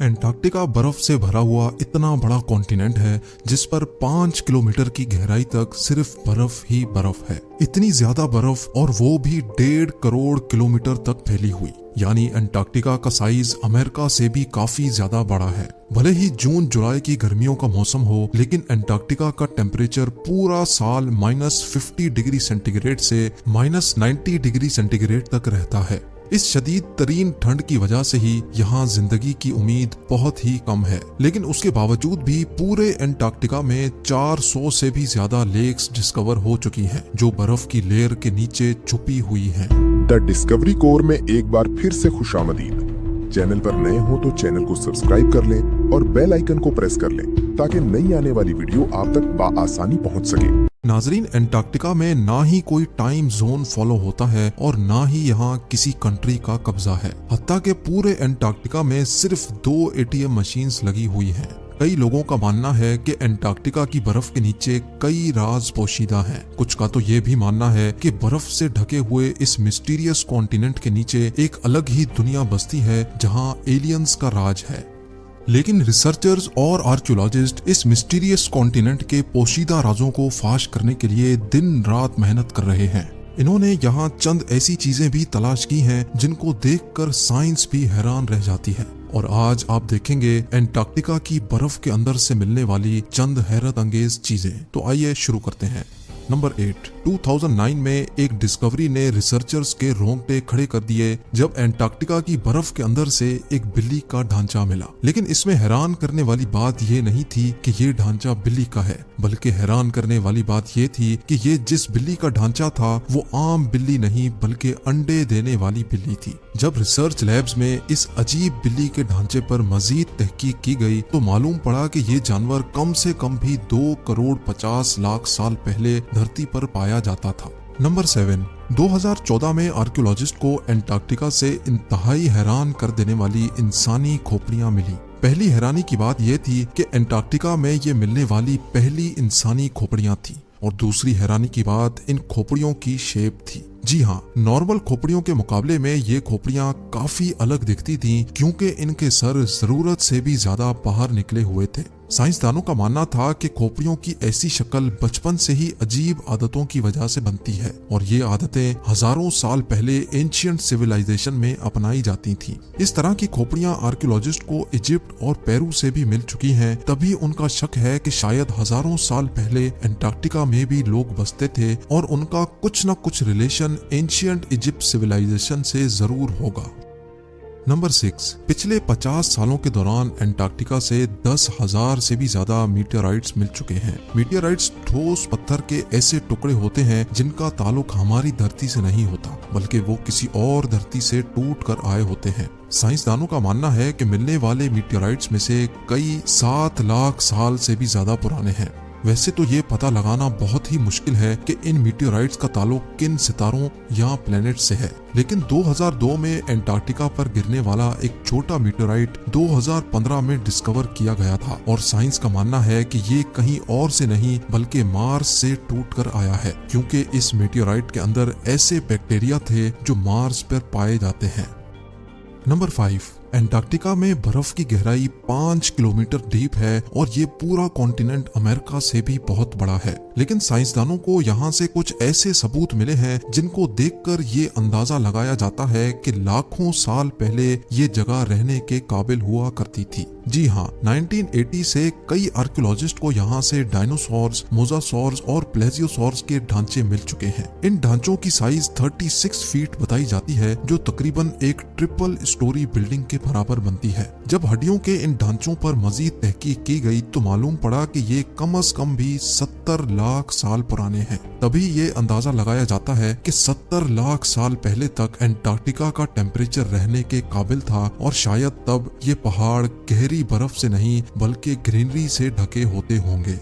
Antarctica बर्फ से भरा हुआ इतना बड़ा कॉन्टिनेंट है जिस पर 5 किलोमीटर की गहराई तक सिर्फ बर्फ ही बर्फ है। इतनी ज्यादा बर्फ, और वो भी 1.5 करोड़ किलोमीटर तक फैली हुई। यानी एंटार्क्टिका का साइज अमेरिका से भी काफी ज्यादा बड़ा है। भले ही जून जुलाई की गर्मियों का मौसम हो, लेकिन एंटार्क्टिका का टेम्परेचर पूरा साल -50 डिग्री सेंटीग्रेड से -90 डिग्री सेंटीग्रेड तक रहता है। इस शदीद तरीन ठंड की वजह से ही यहाँ जिंदगी की उम्मीद बहुत ही कम है। लेकिन उसके बावजूद भी पूरे एंटार्क्टिका में 400 से भी ज्यादा लेक्स डिस्कवर हो चुकी हैं, जो बर्फ की लेयर के नीचे छुपी हुई हैं। द डिस्कवरी कोर में एक बार फिर से खुशामदीद। चैनल पर नए हो तो चैनल को सब्सक्राइब कर लें और बेल आइकन को प्रेस कर लें ताकि नई आने वाली वीडियो आप तक बआसानी पहुंच सके। नाजरीन, एंटार्क्टिका में ना ही कोई टाइम जोन फॉलो होता है और ना ही यहाँ किसी कंट्री का कब्जा है। हत्ता के पूरे एंटार्क्टिका में सिर्फ 2 ATM मशीन्स लगी हुई हैं। कई लोगों का मानना है कि एंटार्क्टिका की बर्फ के नीचे कई राज पोशीदा हैं। कुछ का तो ये भी मानना है कि बर्फ से ढके हुए इस मिस्टीरियस कॉन्टिनेंट के नीचे एक अलग ही दुनिया बसती है जहाँ एलियंस का राज है। लेकिन रिसर्चर्स और आर्कियोलॉजिस्ट इस मिस्टीरियस कॉन्टिनेंट के पोशीदा राजों को फाश करने के लिए दिन रात मेहनत कर रहे हैं। इन्होंने यहाँ चंद ऐसी चीजें भी तलाश की हैं जिनको देखकर साइंस भी हैरान रह जाती है। और आज आप देखेंगे एंटार्क्टिका की बर्फ के अंदर से मिलने वाली चंद हैरत अंगेज चीजें। तो आइए शुरू करते हैं। नंबर 8। 2009 में एक डिस्कवरी ने रिसर्चर्स के रोंगटे खड़े कर दिए जब एंटार्क्टिका की बर्फ के अंदर से एक बिल्ली का ढांचा मिला। लेकिन इसमें हैरान करने वाली बात ये नहीं थी कि ये ढांचा बिल्ली का है, बल्कि हैरान करने वाली बात ये थी कि ये जिस बिल्ली का ढांचा था वो आम बिल्ली नहीं बल्कि अंडे देने वाली बिल्ली थी। जब रिसर्च लैब्स में इस अजीब बिल्ली के ढांचे पर मजीद तहकीक की गई तो मालूम पड़ा कि ये जानवर कम से कम भी 2 करोड़ 50 लाख साल पहले धरती पर पाया जाता था। नंबर 7। 2014 में आर्कियोलॉजिस्ट को एंटार्क्टिका से इंतहाई हैरान कर देने वाली इंसानी खोपड़ियां मिली। पहली हैरानी की बात यह थी कि एंटार्क्टिका में ये मिलने वाली पहली इंसानी खोपड़ियां थी, और दूसरी हैरानी की बात इन खोपड़ियों की शेप थी। जी हाँ, नॉर्मल खोपड़ियों के मुकाबले में ये खोपड़ियां काफी अलग दिखती थीं क्योंकि इनके सर जरूरत से भी ज्यादा बाहर निकले हुए थे। साइंसदानों का मानना था कि खोपड़ियों की ऐसी शक्ल बचपन से ही अजीब आदतों की वजह से बनती है, और ये आदतें हजारों साल पहले एंशिएंट सिविलाइजेशन में अपनाई जाती थीं। इस तरह की खोपड़ियां आर्कियोलॉजिस्ट को इजिप्ट और पेरू से भी मिल चुकी हैं। तभी उनका शक है कि शायद हजारों साल पहले एंटार्क्टिका में भी लोग बसते थे और उनका कुछ न कुछ रिलेशन एंशिएंट इजिप्ट सिविलाइजेशन से जरूर होगा। नंबर 6। पिछले 50 सालों के दौरान एंटार्क्टिका से 10,000 से भी ज्यादा मीटियोराइट्स मिल चुके हैं। मीटियोराइट्स ठोस पत्थर के ऐसे टुकड़े होते हैं जिनका ताल्लुक हमारी धरती से नहीं होता, बल्कि वो किसी और धरती से टूट कर आए होते हैं। साइंसदानों का मानना है कि मिलने वाले मीटियोराइट्स में से कई 7 लाख साल से भी ज्यादा पुराने हैं। वैसे तो ये पता लगाना बहुत ही मुश्किल है कि इन मीटियोराइट्स का ताल्लुक किन सितारों या प्लेनेट से है, लेकिन 2002 में एंटार्क्टिका पर गिरने वाला एक छोटा मीटियोराइट 2015 में डिस्कवर किया गया था, और साइंस का मानना है कि ये कहीं और से नहीं बल्कि मार्स से टूटकर आया है, क्योंकि इस मीटियोराइट के अंदर ऐसे बैक्टीरिया थे जो मार्स पर पाए जाते हैं। नंबर 5। एंटार्क्टिका में बर्फ की गहराई 5 किलोमीटर डीप है, और ये पूरा कॉन्टिनेंट अमेरिका से भी बहुत बड़ा है। लेकिन साइंसदानों को यहाँ से कुछ ऐसे सबूत मिले हैं जिनको देखकर ये अंदाजा लगाया जाता है कि लाखों साल पहले ये जगह रहने के काबिल हुआ करती थी। जी हाँ, 1980 से कई आर्कियोलॉजिस्ट को यहाँ से डायनासोर्स, मोजासोर्स और प्लेजियोसोर्स के ढांचे मिल चुके हैं। इन ढांचों की साइज 36 फीट बताई जाती है, जो तकरीबन एक ट्रिपल स्टोरी बिल्डिंग के बराबर बनती है। जब हड्डियों के इन ढांचों पर मजीद तहकीक की गई तो मालूम पड़ा कि ये कम से कम भी 70 लाख साल पुराने हैं। तभी ये अंदाजा लगाया जाता है कि 70 लाख साल पहले तक एंटार्क्टिका का टेम्परेचर रहने के काबिल था, और शायद तब ये पहाड़ गहरी बर्फ से नहीं बल्कि ग्रीनरी से ढके होते होंगे।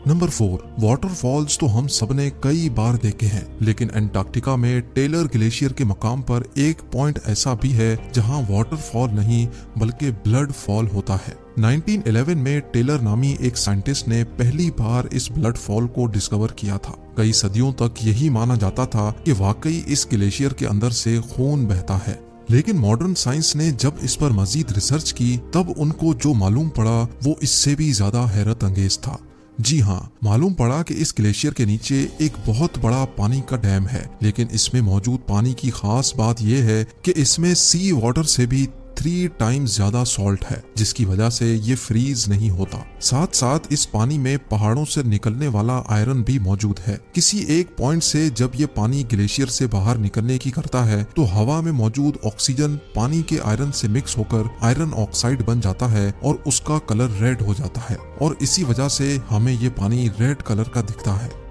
नंबर 4। वाटरफॉल्स तो हम सबने कई बार देखे हैं, लेकिन एंटार्क्टिका में टेलर ग्लेशियर के मकाम पर एक पॉइंट ऐसा भी है जहां वाटरफॉल नहीं बल्कि ब्लड फॉल होता है। 1911 में टेलर नामी एक साइंटिस्ट ने पहली बार इस ब्लड फॉल को डिस्कवर किया था। कई सदियों तक यही माना जाता था कि वाकई इस ग्लेशियर के अंदर से खून बहता है। लेकिन मॉडर्न साइंस ने जब इस पर मजीद रिसर्च की तब उनको जो मालूम पड़ा वो इससे भी ज्यादा हैरत अंगेज था। जी हाँ, मालूम पड़ा कि इस ग्लेशियर के नीचे एक बहुत बड़ा पानी का डैम है, लेकिन इसमें मौजूद पानी की खास बात यह है कि इसमें सी वाटर से भी 3 टाइम्स ज्यादा सॉल्ट है, जिसकी वजह से ये फ्रीज नहीं होता। साथ साथ इस पानी में पहाड़ों से निकलने वाला आयरन भी मौजूद है। किसी एक पॉइंट से जब ये पानी ग्लेशियर से बाहर निकलने की करता है तो हवा में मौजूद ऑक्सीजन पानी के आयरन से मिक्स होकर आयरन ऑक्साइड बन जाता है और उसका कलर रेड हो जाता है, और इसी वजह से हमें ये पानी रेड कलर का दिखता है।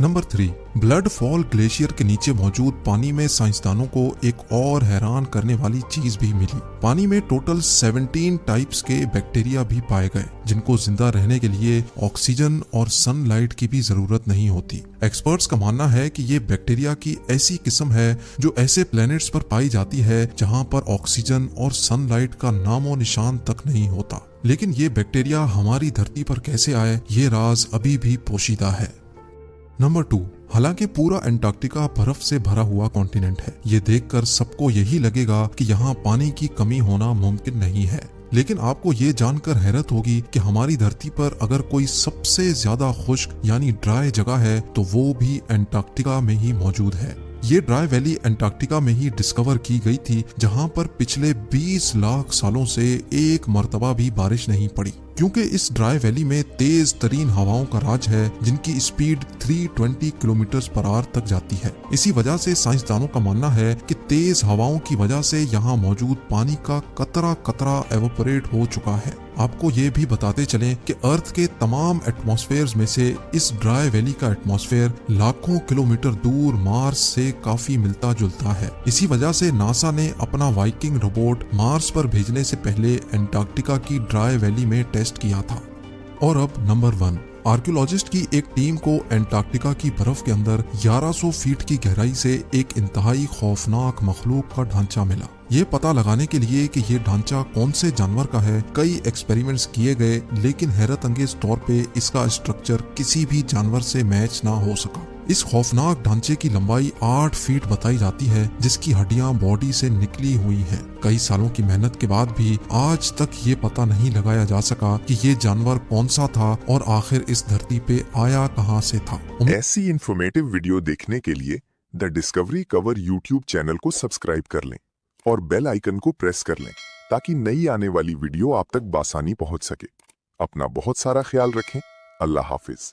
नंबर 3, ब्लड फॉल ग्लेशियर के नीचे मौजूद पानी में साइंसदानों को एक और हैरान करने वाली चीज भी मिली। पानी में टोटल 17 टाइप्स के बैक्टीरिया भी पाए गए, जिनको जिंदा रहने के लिए ऑक्सीजन और सनलाइट की भी जरूरत नहीं होती। एक्सपर्ट्स का मानना है कि ये बैक्टीरिया की ऐसी किस्म है जो ऐसे प्लैनेट्स पर पाई जाती है जहां पर ऑक्सीजन और सनलाइट का नामो निशान तक नहीं होता। लेकिन ये बैक्टीरिया हमारी धरती पर कैसे आए, ये राज अभी भी पोशीदा है। नंबर 2, हालांकि पूरा अंटार्कटिका बर्फ से भरा हुआ कॉन्टिनेंट है, ये देखकर सबको यही लगेगा कि यहाँ पानी की कमी होना मुमकिन नहीं है। लेकिन आपको ये जानकर हैरत होगी कि हमारी धरती पर अगर कोई सबसे ज्यादा खुश्क यानी ड्राई जगह है तो वो भी अंटार्कटिका में ही मौजूद है। ये ड्राई वैली अंटार्कटिका में ही डिस्कवर की गई थी, जहां पर पिछले 20 लाख सालों से एक मर्तबा भी बारिश नहीं पड़ी, क्योंकि इस ड्राई वैली में तेज तरीन हवाओं का राज है जिनकी स्पीड 320 किलोमीटर पर आवर तक जाती है। इसी वजह से साइंसदानों का मानना है कि तेज हवाओं की वजह से यहाँ मौजूद पानी का कतरा कतरा एवोपरेट हो चुका है। आपको ये भी बताते चलें कि अर्थ के तमाम एटमॉस्फेयर्स में से इस ड्राई वैली का एटमॉस्फेयर लाखों किलोमीटर दूर मार्स से काफी मिलता जुलता है। इसी वजह से नासा ने अपना वाइकिंग रोबोट मार्स पर भेजने से पहले अंटार्कटिका की ड्राई वैली में टेस्ट किया था। और अब नंबर 1, आर्कियोलॉजिस्ट की एक टीम को अंटार्कटिका की बर्फ के अंदर 1100 फीट की गहराई से एक इंतहाई खौफनाक मखलूक का ढांचा मिला। ये पता लगाने के लिए कि ये ढांचा कौन से जानवर का है, कई एक्सपेरिमेंट्स किए गए, लेकिन हैरत अंगेज तौर पे इसका स्ट्रक्चर किसी भी जानवर से मैच ना हो सका। इस खौफनाक ढांचे की लंबाई 8 फीट बताई जाती है, जिसकी हड्डियां बॉडी से निकली हुई हैं। कई सालों की मेहनत के बाद भी आज तक ये पता नहीं लगाया जा सका कि ये जानवर कौन सा था और आखिर इस धरती पे आया कहां से था। ऐसी इंफॉर्मेटिव वीडियो देखने के लिए the discovery cover YouTube channel को सब्सक्राइब कर लें और बेल आइकन को प्रेस कर लें ताकि नई आने वाली वीडियो आप तक बासानी पहुंच सके। अपना बहुत सारा ख्याल रखें। अल्लाह हाफिज।